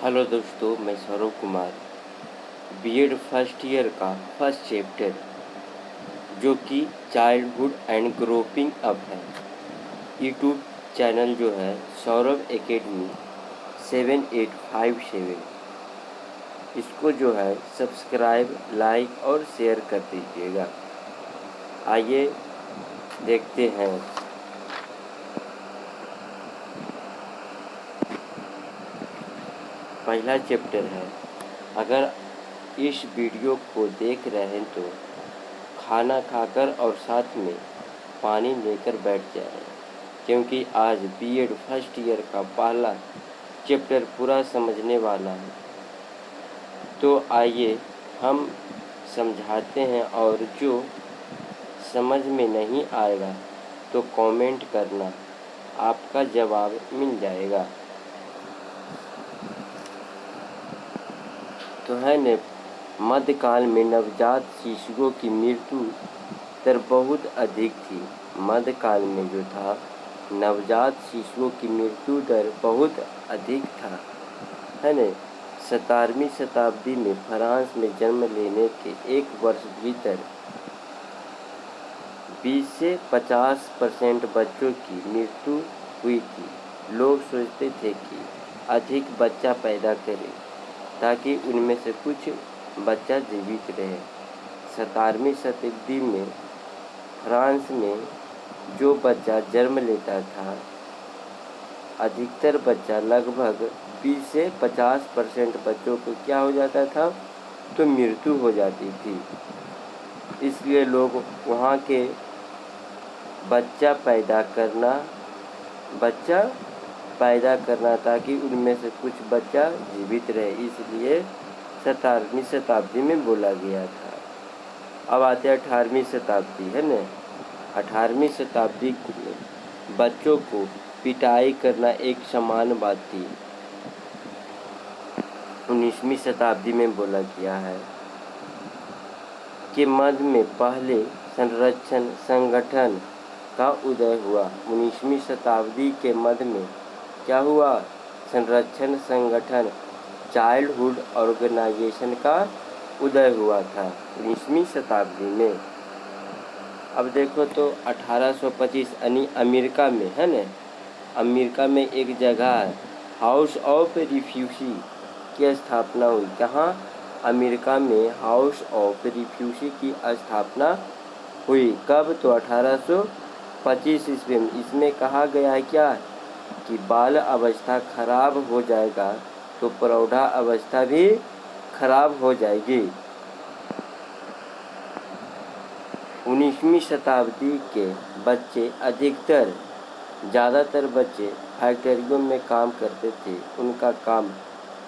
Hello दोस्तों, मैं Saurabh Kumar BEd first year का फर्स्ट चैप्टर जो कि चाइल्डहुड एंड ग्रोइंग अप है। यूट्यूब चैनल जो है सौरभ एकेडमी 7857, इसको जो है सब्सक्राइब, लाइक और शेयर कर दीजिएगा। आइए देखते हैं। पहला चैप्टर है। अगर इस वीडियो को देख रहे हैं तो खाना खाकर और साथ में पानी लेकर बैठ जाएं, क्योंकि आज बीएड फर्स्ट ईयर का पहला चैप्टर पूरा समझने वाला है। तो आइए हम समझाते हैं, और जो समझ में नहीं आएगा तो कमेंट करना, आपका जवाब मिल जाएगा। तो है न, मध्यकाल में नवजात शिशुओं की मृत्यु दर बहुत अधिक थी। मध्यकाल में जो था, नवजात शिशुओं की मृत्यु दर बहुत अधिक था, है न। 17वीं शताब्दी में फ्रांस में जन्म लेने के एक वर्ष भीतर 20 से 50% बच्चों की मृत्यु हुई थी। लोग सोचते थे कि अधिक बच्चा पैदा करें ताकि उनमें से कुछ बच्चा जीवित रहे। 17वीं शताब्दी में फ्रांस में जो बच्चा जन्म लेता था, अधिकतर बच्चा लगभग 20 से 50% बच्चों को क्या हो जाता था, तो मृत्यु हो जाती थी। इसलिए लोग वहाँ के बच्चा पैदा करना ताकि उनमें से कुछ बच्चा जीवित रहे, इसलिए 17वीं शताब्दी में बोला गया था। अब आते हैं 18वीं शताब्दी, है न। 18वीं शताब्दी में बच्चों को पिटाई करना एक सामान्य बात थी। 19वीं शताब्दी में बोला गया है कि मध्य में पहले संरक्षण संगठन का उदय हुआ। 19वीं शताब्दी के मध्य में क्या हुआ? संरक्षण संगठन, चाइल्डहुड ऑर्गेनाइजेशन का उदय हुआ था 19वीं शताब्दी में। अब देखो तो 1825 यानी अमेरिका में, है न, अमेरिका में एक जगह है, हाउस ऑफ रिफ्यूजी की स्थापना हुई। कहाँ? अमेरिका में हाउस ऑफ रिफ्यूजी की स्थापना हुई। कब? तो 1825 ईस्वी में। इसमें कहा गया है क्या कि बाल अवस्था खराब हो जाएगा तो प्रौढ़ा अवस्था भी खराब हो जाएगी। 19वीं शताब्दी के बच्चे ज़्यादातर बच्चे फैक्ट्रियों में काम करते थे। उनका काम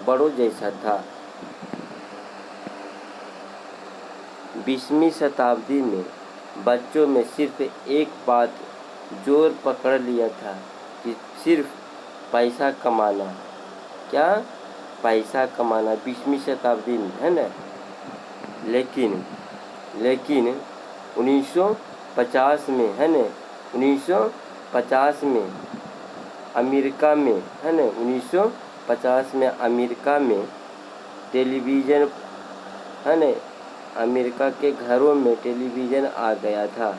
बड़ों जैसा था। 20वीं शताब्दी में बच्चों में सिर्फ एक बात जोर पकड़ लिया था कि सिर्फ पैसा कमाना। क्या? पैसा कमाना 20वीं शताब्दी में, है ना। लेकिन 1950 में, है न, 1950 में अमेरिका में, है न, 1950 में अमेरिका में टेलीविज़न, है न, अमेरिका के घरों में टेलीविज़न आ गया था।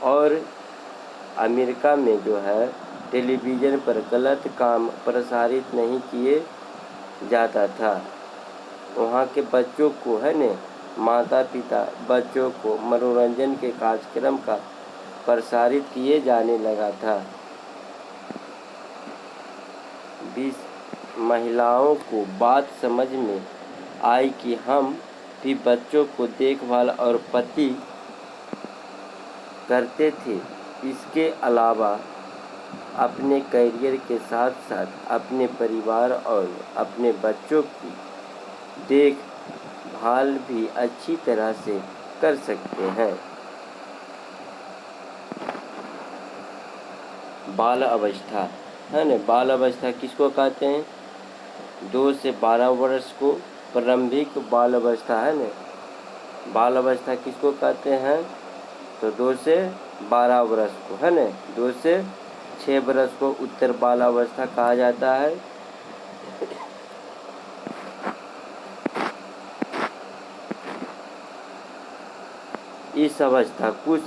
और अमेरिका में जो है टेलीविज़न पर गलत काम प्रसारित नहीं किए जाता था। वहाँ के बच्चों को, है न, माता पिता बच्चों को मनोरंजन के कार्यक्रम का प्रसारित किए जाने लगा था। 20 महिलाओं को बात समझ में आई कि हम भी बच्चों को देखभाल और पति करते थे। इसके अलावा अपने करियर के साथ साथ अपने परिवार और अपने बच्चों की देखभाल भी अच्छी तरह से कर सकते हैं। बाल अवस्था, है न, बाल अवस्था किसको कहते हैं? 2 से 12 वर्ष को प्रारंभिक बाल अवस्था, है न। बाल अवस्था किसको कहते हैं? तो 2 से 12 वर्ष को, है न। 2 से 6 वर्ष को उत्तर बाल अवस्था कहा जाता है। इस अवस्था कुछ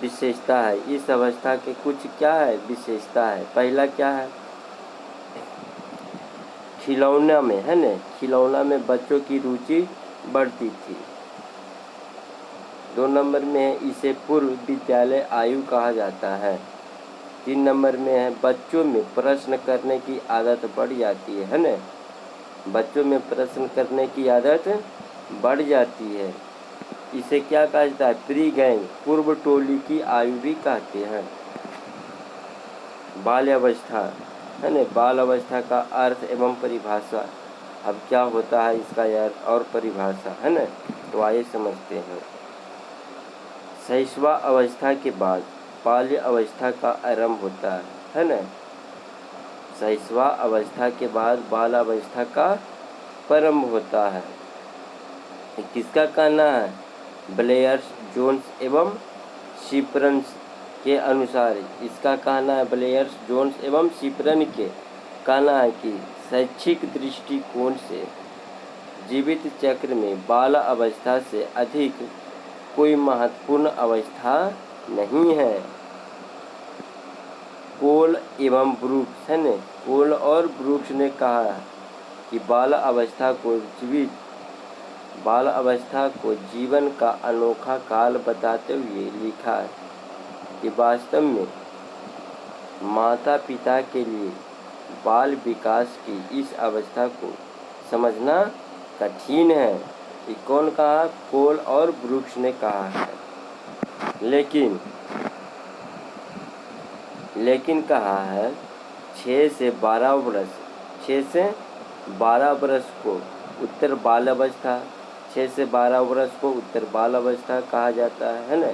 विशेषता है, इस अवस्था के कुछ क्या है विशेषता है। पहला क्या है, खिलौना में है न, खिलौना में बच्चों की रुचि बढ़ती थी। 2 नंबर में है इसे पूर्व विद्यालय आयु कहा जाता है। 3 नंबर में है बच्चों में प्रश्न करने की आदत बढ़ जाती है न, बच्चों में प्रश्न करने की आदत बढ़ जाती है। इसे क्या कहा जाता है, प्री गैंग, पूर्व टोली की आयु भी कहते हैं। बाल्यावस्था है न, बाल अवस्था का अर्थ एवं परिभाषा। अब क्या होता है इसका अर्थ और परिभाषा है न, तो आइए समझते हैं। शैशवा अवस्था के बाद बाल्य अवस्था का आरंभ होता है न, शैशवा अवस्था के बाद बाल अवस्था का प्रारंभ होता है। किसका कहना है, ब्लेयर्स, जोन्स एवं शिपरन्स के अनुसार इसका कहना है, ब्लेयर्स, जोन्स एवं शिपरन के कहना है कि शैक्षिक दृष्टिकोण से जीवित चक्र में बाल अवस्था से अधिक कोई महत्वपूर्ण अवस्था नहीं है। कोल एवं ब्रूक्स है न, कोल और ब्रूक्स ने कहा कि बाल अवस्था को जीवन का अनोखा काल बताते हुए लिखा है कि वास्तव में माता पिता के लिए बाल विकास की इस अवस्था को समझना कठिन है। ये कौन कहा, कोल और ब्रूक्स ने कहा है। लेकिन कहा है 6 से 12 वर्ष को उत्तर बाल अवस्था, 6 से 12 वर्ष को उत्तर बाल अवस्था कहा जाता है ना।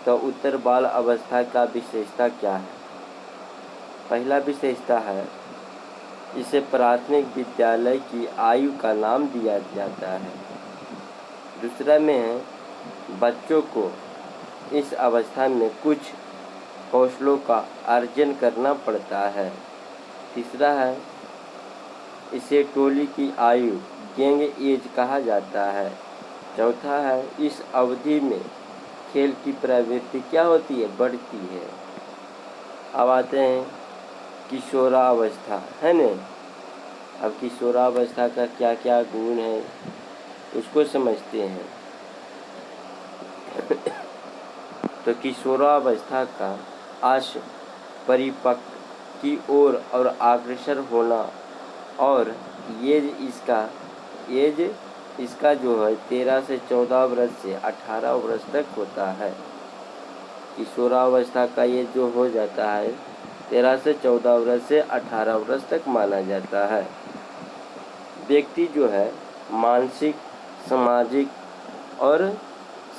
तो उत्तर बाल अवस्था का विशेषता क्या है, पहला विशेषता है इसे प्राथमिक विद्यालय की आयु का नाम दिया जाता है। दूसरा में है बच्चों को इस अवस्था में कुछ कौशलों का अर्जन करना पड़ता है। तीसरा है इसे टोली की आयु, गैंग एज कहा जाता है। चौथा है इस अवधि में खेल की प्रवृत्ति क्या होती है, बढ़ती है। अब आते हैं किशोरावस्था है न। अब किशोरावस्था का क्या क्या गुण है उसको समझते हैं। तो किशोरावस्था का आश परिपक्व की ओर और अग्रसर होना, और एज इसका जो है 13 से 14 वर्ष से 18 वर्ष तक होता है। किशोरावस्था का ये जो हो जाता है 13 से 14 वर्ष से 18 वर्ष तक माना जाता है। व्यक्ति जो है मानसिक, सामाजिक और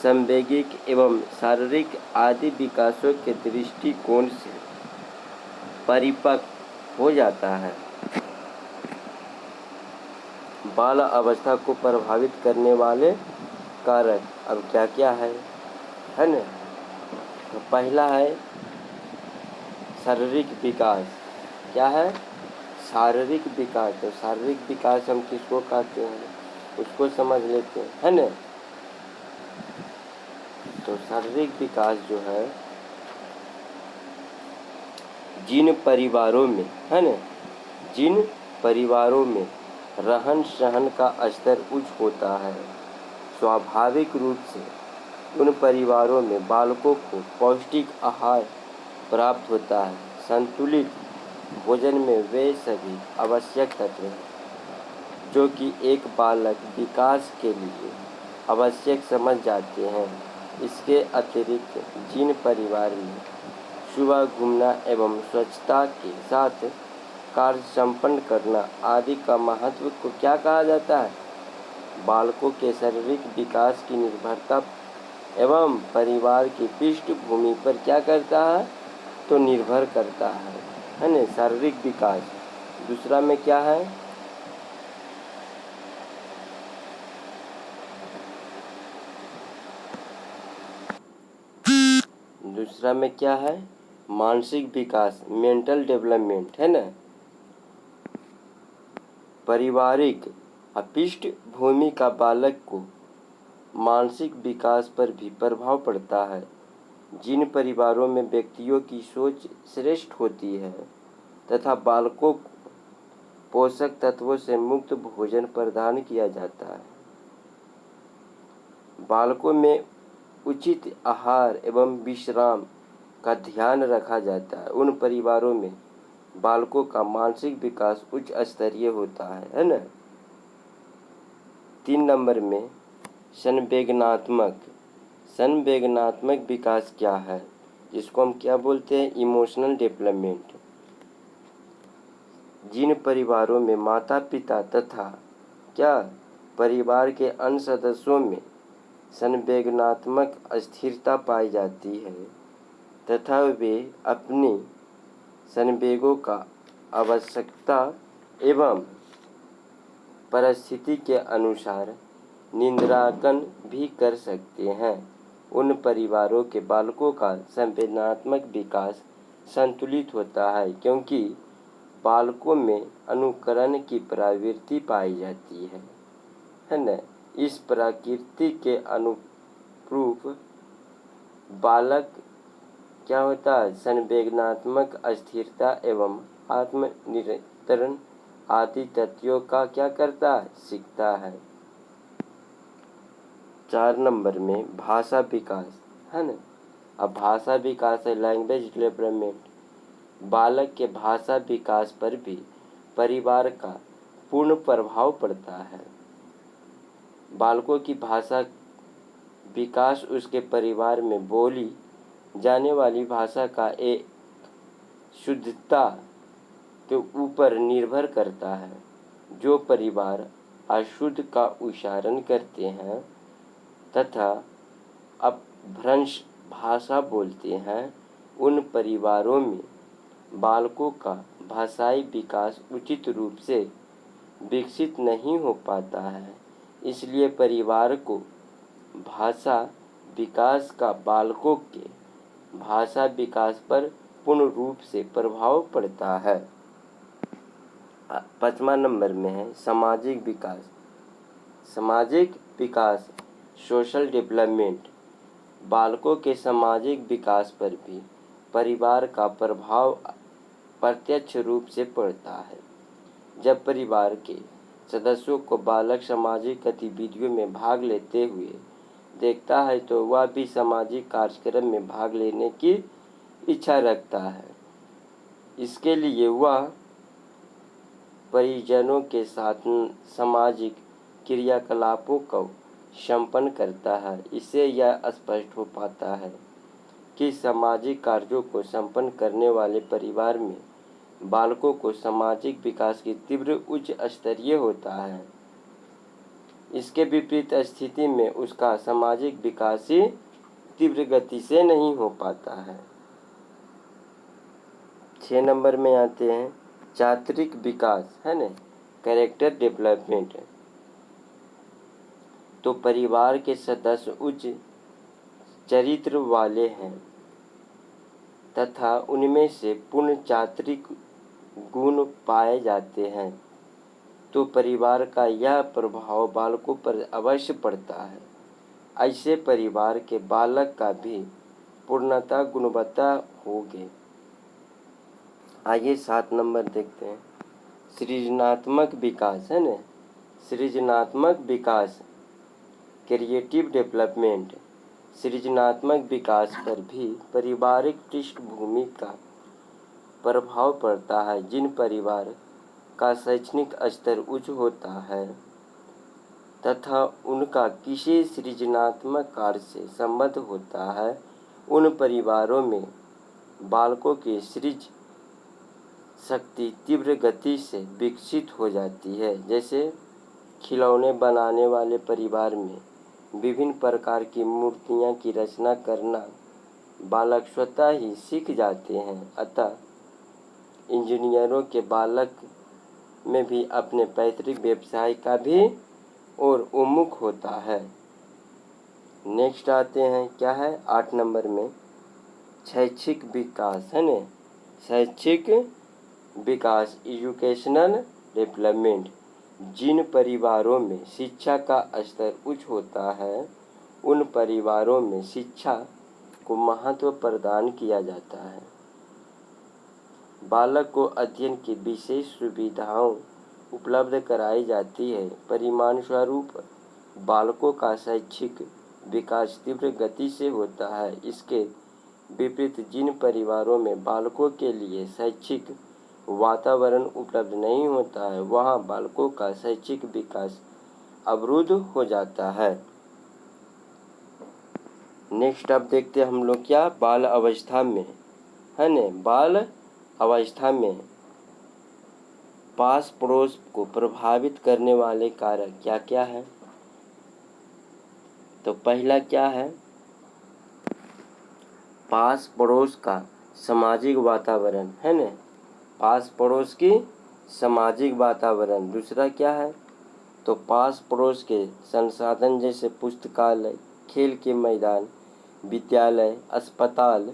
संवैगिक एवं शारीरिक आदि विकासों के दृष्टिकोण से परिपक्व हो जाता है। बाल अवस्था को प्रभावित करने वाले कारक अब क्या क्या है न। तो पहला है शारीरिक विकास। क्या है, शारीरिक विकास। तो शारीरिक विकास हम किसको कहते हैं उसको समझ लेते हैं है न। तो शारीरिक विकास जो है जिन परिवारों में है न, जिन परिवारों में रहन सहन का स्तर उच्च होता है, स्वाभाविक रूप से उन परिवारों में बालकों को पौष्टिक आहार प्राप्त होता है। संतुलित भोजन में वे सभी आवश्यक तत्व हैं जो कि एक बालक विकास के लिए आवश्यक समझ जाते हैं। इसके अतिरिक्त जिन परिवार में सुबह घूमना एवं स्वच्छता के साथ कार्य संपन्न करना आदि का महत्व को क्या कहा जाता है, बालकों के शारीरिक विकास की निर्भरता एवं परिवार की पृष्ठभूमि पर क्या करता है, तो निर्भर करता है न, शारीरिक विकास। दूसरा में क्या है, दूसरा में क्या है, मानसिक विकास, मेंटल डेवलपमेंट है न। पारिवारिक पृष्ठभूमि का बालक को मानसिक विकास पर भी प्रभाव पड़ता है। जिन परिवारों में व्यक्तियों की सोच श्रेष्ठ होती है तथा बालकों को पोषक तत्वों से मुक्त भोजन प्रदान किया जाता है, बालकों में उचित आहार एवं विश्राम का ध्यान रखा जाता है, उन परिवारों में बालकों का मानसिक विकास उच्च स्तरीय होता है ना। 3 नंबर में संवेदनात्मक विकास क्या है, जिसको हम क्या बोलते हैं, इमोशनल डेवलपमेंट। जिन परिवारों में माता पिता तथा क्या परिवार के अन्य सदस्यों में संवेदनात्मक स्थिरता पाई जाती है तथा वे अपनी संवेगों का आवश्यकता एवं परिस्थिति के अनुसार नियंत्रण भी कर सकते हैं, उन परिवारों के बालकों का संवेदनात्मक विकास संतुलित होता है, क्योंकि बालकों में अनुकरण की प्रवृत्ति पाई जाती है ना। इस प्रकृति के अनुरूप बालक क्या होता है, संवेदनात्मक स्थिरता एवं आत्मनियंत्रण आदि तथ्यों का क्या करता है, सीखता है। 4 नंबर में भाषा विकास है ना। अब भाषा विकास है लैंग्वेज डेवलपमेंट। बालक के भाषा विकास पर भी परिवार का पूर्ण प्रभाव पड़ता है। बालकों की भाषा विकास उसके परिवार में बोली जाने वाली भाषा का एक शुद्धता के ऊपर निर्भर करता है। जो परिवार अशुद्ध का उच्चारण करते हैं तथा अपभ्रंश भाषा बोलते हैं, उन परिवारों में बालकों का भाषाई विकास उचित रूप से विकसित नहीं हो पाता है। इसलिए परिवार को भाषा विकास का बालकों के भाषा विकास पर पूर्ण रूप से प्रभाव पड़ता है। 5वां नंबर में है सामाजिक विकास सोशल डेवलपमेंट। बालकों के सामाजिक विकास पर भी परिवार का प्रभाव प्रत्यक्ष रूप से पड़ता है। जब परिवार के सदस्यों को बालक सामाजिक गतिविधियों में भाग लेते हुए देखता है तो वह भी सामाजिक कार्यक्रम में भाग लेने की इच्छा रखता है। इसके लिए वह परिजनों के साथ सामाजिक क्रियाकलापों को संपन्न करता है। इससे यह स्पष्ट हो पाता है कि सामाजिक कार्यों को संपन्न करने वाले परिवार में बालकों को सामाजिक विकास की तीव्र उच्च स्तरीय होता है। इसके विपरीत स्थिति में उसका सामाजिक विकास ही तीव्र गति से नहीं हो पाता है। 6 नंबर में आते हैं चारित्रिक विकास है ना, कैरेक्टर डेवलपमेंट। तो परिवार के सदस्य उच्च चरित्र वाले हैं तथा उनमें से पूर्ण चारित्रिक गुण पाए जाते हैं, तो परिवार का यह प्रभाव बालकों पर अवश्य पड़ता है। ऐसे परिवार के बालक का भी पूर्णतः गुणवत्ता होगी। आइए 7 नंबर देखते हैं सृजनात्मक विकास है ना। सृजनात्मक विकास क्रिएटिव डेवलपमेंट। सृजनात्मक विकास पर भी पारिवारिक पृष्ठभूमि का प्रभाव पड़ता है। जिन परिवार का शैक्षणिक स्तर उच्च होता है तथा उनका किसी सृजनात्मक कार्य से संबंध होता है, उन परिवारों में बालकों की सृज शक्ति तीव्र गति से विकसित हो जाती है। जैसे खिलौने बनाने वाले परिवार में विभिन्न प्रकार की मूर्तियां की रचना करना बालक स्वतः ही सीख जाते हैं। अतः इंजीनियरों के बालक में भी अपने पैतृक व्यवसाय का भी और उन्मुख होता है। नेक्स्ट आते हैं क्या है 8 नंबर में शैक्षिक विकास है ना। शैक्षिक विकास एजुकेशनल डेवलपमेंट। जिन परिवारों में शिक्षा का स्तर उच्च होता है उन परिवारों में शिक्षा को महत्व प्रदान किया जाता है। बालक को अध्ययन की विशेष सुविधाओं उपलब्ध कराई जाती है। परिणाम स्वरूप बालकों का शैक्षिक विकास तीव्र गति से होता है। इसके विपरीत जिन परिवारों में बालकों के लिए शैक्षिक वातावरण उपलब्ध नहीं होता है, वहाँ बालकों का शैक्षिक विकास अवरुद्ध हो जाता है। नेक्स्ट अब देखते हैं हम लोग क्या बाल अवस्था में है न, बाल अवस्था में पास पड़ोस को प्रभावित करने वाले कारक क्या क्या है। तो पहला क्या है, पास पड़ोस का सामाजिक वातावरण है न, पास पड़ोस की सामाजिक वातावरण। दूसरा क्या है, तो पास पड़ोस के संसाधन जैसे पुस्तकालय, खेल के मैदान, विद्यालय, अस्पताल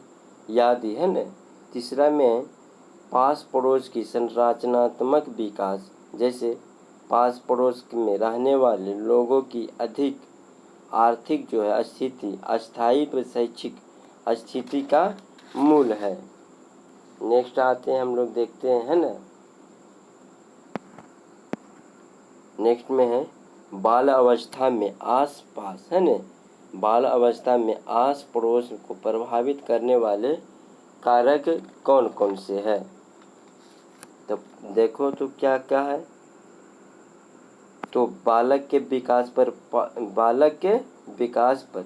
आदि है न। तीसरा में पास पड़ोस की संरचनात्मक विकास, जैसे पास पड़ोस में रहने वाले लोगों की अधिक आर्थिक जो है स्थिति अस्थायी व शैक्षिक स्थिति का मूल है। नेक्स्ट आते हैं हम लोग देखते हैं है ना, नेक्स्ट में है बाल अवस्था में आस पास है न, बाल अवस्था में आस पड़ोस को प्रभावित करने वाले कारक कौन कौन से हैं। तो देखो तो क्या क्या है, तो बालक के विकास पर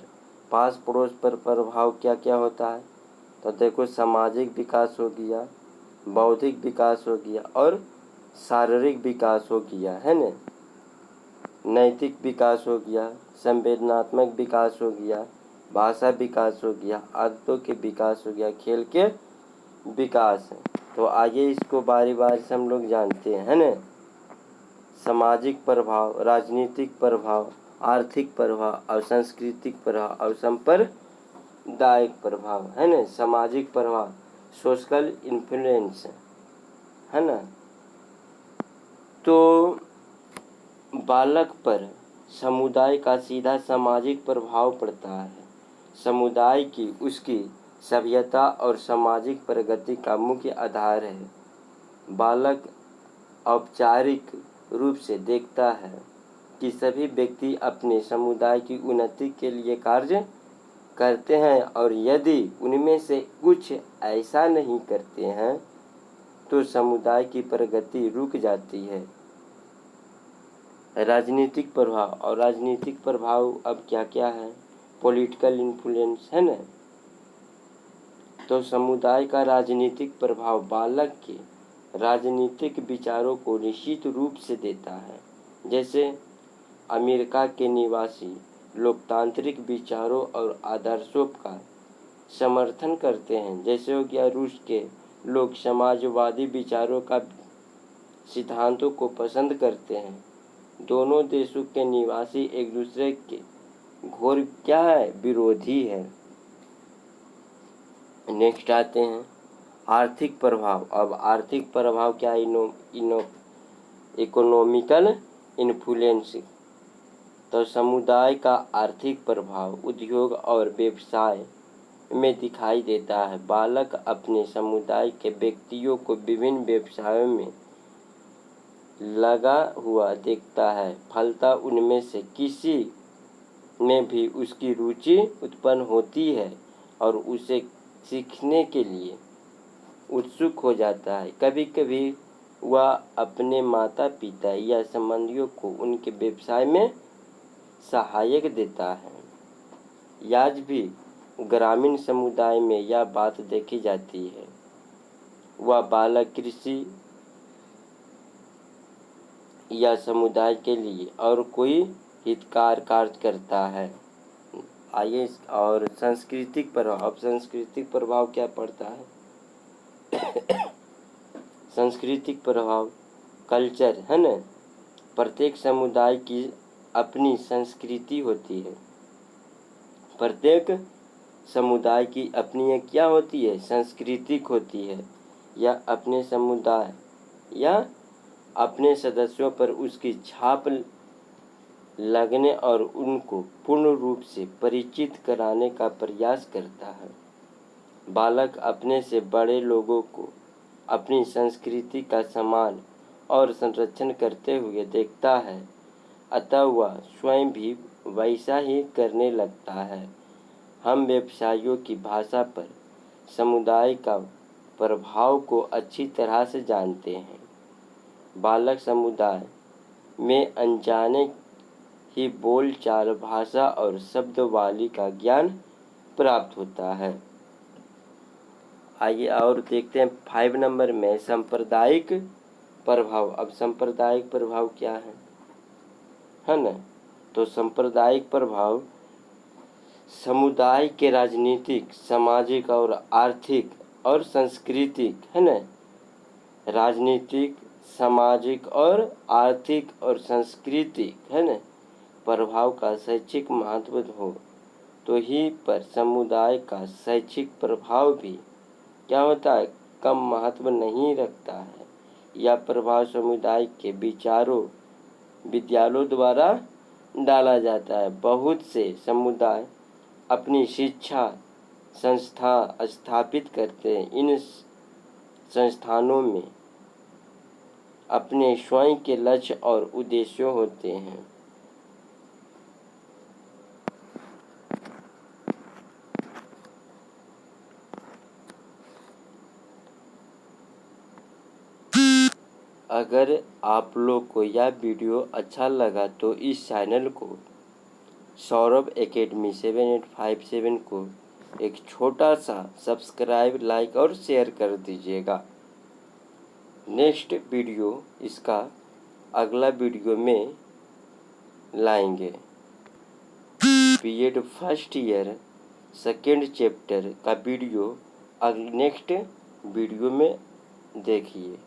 पास पड़ोस पर प्रभाव क्या क्या होता है। तो देखो सामाजिक विकास हो गया, बौद्धिक विकास हो गया और शारीरिक विकास हो गया है न, नैतिक विकास हो गया, संवेदनात्मक विकास हो गया, भाषा विकास हो गया, आदतों के विकास हो गया, खेल के विकास है। तो आगे इसको बारी बारी से हम लोग जानते हैं है न। सामाजिक प्रभाव, राजनीतिक प्रभाव, आर्थिक प्रभाव और सांस्कृतिक प्रभाव और सांप्रदायिक प्रभाव है न। सामाजिक प्रभाव सोशल इन्फ्लुएंस है ना। तो बालक पर समुदाय का सीधा सामाजिक प्रभाव पड़ता है। समुदाय की उसकी सभ्यता और सामाजिक प्रगति का मुख्य आधार है। बालक औपचारिक रूप से देखता है कि सभी व्यक्ति अपने समुदाय की उन्नति के लिए कार्य करते हैं और यदि उनमें से कुछ ऐसा नहीं करते हैं तो समुदाय की प्रगति रुक जाती है। राजनीतिक प्रभाव, और राजनीतिक प्रभाव अब क्या क्या है, पॉलिटिकल इन्फ्लुएंस है न। तो समुदाय का राजनीतिक प्रभाव बालक के राजनीतिक विचारों को निश्चित रूप से देता है। जैसे अमेरिका के निवासी लोकतांत्रिक विचारों और आदर्शों का समर्थन करते हैं। जैसे हो गया रूस के लोग समाजवादी विचारों का सिद्धांतों को पसंद करते हैं। दोनों देशों के निवासी एक दूसरे के घोर क्या है, विरोधी है। नेक्स्ट आते हैं आर्थिक प्रभाव। अब आर्थिक प्रभाव क्या, इकोनॉमिकल इन्फ्लुएंस। तो समुदाय का आर्थिक प्रभाव उद्योग और व्यवसाय में दिखाई देता है। बालक अपने समुदाय के व्यक्तियों को विभिन्न व्यवसायों में लगा हुआ देखता है, फलता उनमें से किसी में भी उसकी रुचि उत्पन्न होती है और उसे सीखने के लिए उत्सुक हो जाता है। कभी कभी वह अपने माता पिता या संबंधियों को उनके व्यवसाय में सहायक देता है। आज भी ग्रामीण समुदाय में यह बात देखी जाती है। वह बालक कृषि या समुदाय के लिए और कोई हितकार कार्य करता है। आइए और सांस्कृतिक प्रभाव। अब सांस्कृतिक प्रभाव क्या पड़ता है सांस्कृतिक प्रभाव कल्चर है न। प्रत्येक समुदाय की अपनी संस्कृति होती है। प्रत्येक समुदाय की अपनी एक क्या होती है, सांस्कृतिक होती है। यह अपने समुदाय या अपने सदस्यों पर उसकी छाप लगने और उनको पूर्ण रूप से परिचित कराने का प्रयास करता है। बालक अपने से बड़े लोगों को अपनी संस्कृति का सम्मान और संरक्षण करते हुए देखता है, अतः वह स्वयं भी वैसा ही करने लगता है। हम व्यवसायियों की भाषा पर समुदाय का प्रभाव को अच्छी तरह से जानते हैं। बालक समुदाय में अनजाने ही बोलचाल, भाषा और शब्दावली का ज्ञान प्राप्त होता है। आइए और देखते हैं 5 नंबर में सांप्रदायिक प्रभाव। अब सांप्रदायिक प्रभाव क्या है ना? तो सांप्रदायिक प्रभाव समुदाय के राजनीतिक, सामाजिक और आर्थिक और सांस्कृतिक, है ना, राजनीतिक, सामाजिक और आर्थिक और सांस्कृतिक, है ना, प्रभाव का शैक्षिक महत्व हो तो ही पर समुदाय का शैक्षिक प्रभाव भी क्या होता है, कम महत्व नहीं रखता है। यह प्रभाव समुदाय के विद्यालयों द्वारा डाला जाता है। बहुत से समुदाय अपनी शिक्षा संस्था स्थापित करते हैं। इन संस्थानों में अपने स्वयं के लक्ष्य और उद्देश्य होते हैं। अगर आप लोग को यह वीडियो अच्छा लगा तो इस चैनल को सौरभ एकेडमी 7857 को एक छोटा सा सब्सक्राइब, लाइक और शेयर कर दीजिएगा। नेक्स्ट वीडियो इसका अगला वीडियो में लाएंगे। BEd first year second chapter का वीडियो नेक्स्ट वीडियो में देखिए।